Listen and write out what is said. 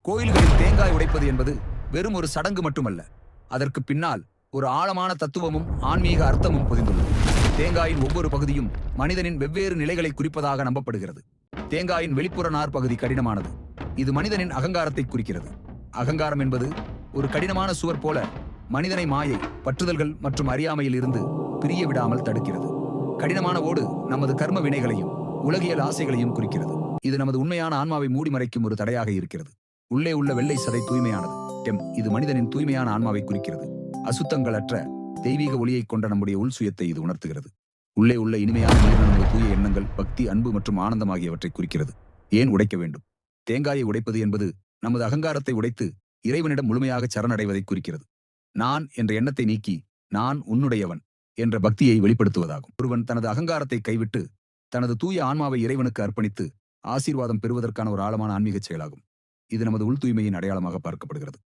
கோயில்களில் தேங்காய் உடைப்பது என்பது வெறும் ஒரு சடங்கு மட்டுமல்ல. அதற்கு பின்னால் ஒரு ஆழமான தத்துவமும் ஆன்மீக அர்த்தமும் பொதிந்துள்ளது. தேங்காயின் ஒவ்வொரு பகுதியும் மனிதனின் வெவ்வேறு நிலைகளை குறிப்பதாக நம்பப்படுகிறது. தேங்காயின் வெளிப்புற நார் பகுதி கடினமானது. இது மனிதனின் அகங்காரத்தை குறிக்கிறது. அகங்காரம் என்பது ஒரு கடினமான சுவர் போல மனிதனை மாயை, பற்றுதல்கள் மற்றும் அறியாமையில் இருந்து பிரிய விடாமல் தடுக்கிறது. கடினமான ஓடு நமது கர்ம வினைகளையும் உலகியல் ஆசைகளையும் குறிக்கிறது. இது நமது உண்மையான ஆன்மாவை மூடி மறைக்கும் ஒரு தடையாக இருக்கிறது. உள்ளே உள்ள வெள்ளை சதை தூய்மையானது. இது மனிதனின் தூய்மையான ஆன்மாவை குறிக்கிறது. அசுத்தங்களற்ற தெய்வீக ஒளியை கொண்ட நம்முடைய உள் சுயத்தை இது உணர்த்துகிறது. உள்ளே உள்ள இனிமையான நீர் நமது தூய எண்ணங்கள், பக்தி, அன்பு மற்றும் ஆனந்தம் ஆகியவற்றை குறிக்கிறது. ஏன் உடைக்க வேண்டும்? தேங்காயை உடைப்பது என்பது நமது அகங்காரத்தை உடைத்து இறைவனிடம் முழுமையாக சரணடைவதை குறிக்கிறது. நான் என்ற எண்ணத்தை நீக்கி நான் உன்னுடையவன் என்ற பக்தியை வெளிப்படுத்துவதாகும். ஒருவன் தனது அகங்காரத்தை கைவிட்டு தனது தூய ஆன்மாவை இறைவனுக்கு அர்ப்பணித்து ஆசீர்வாதம் பெறுவதற்கான ஒரு ஆழமான ஆன்மீக செயலாகும். இது நமது உள் தூய்மையின் அடையாளமாக பார்க்கப்படுகிறது.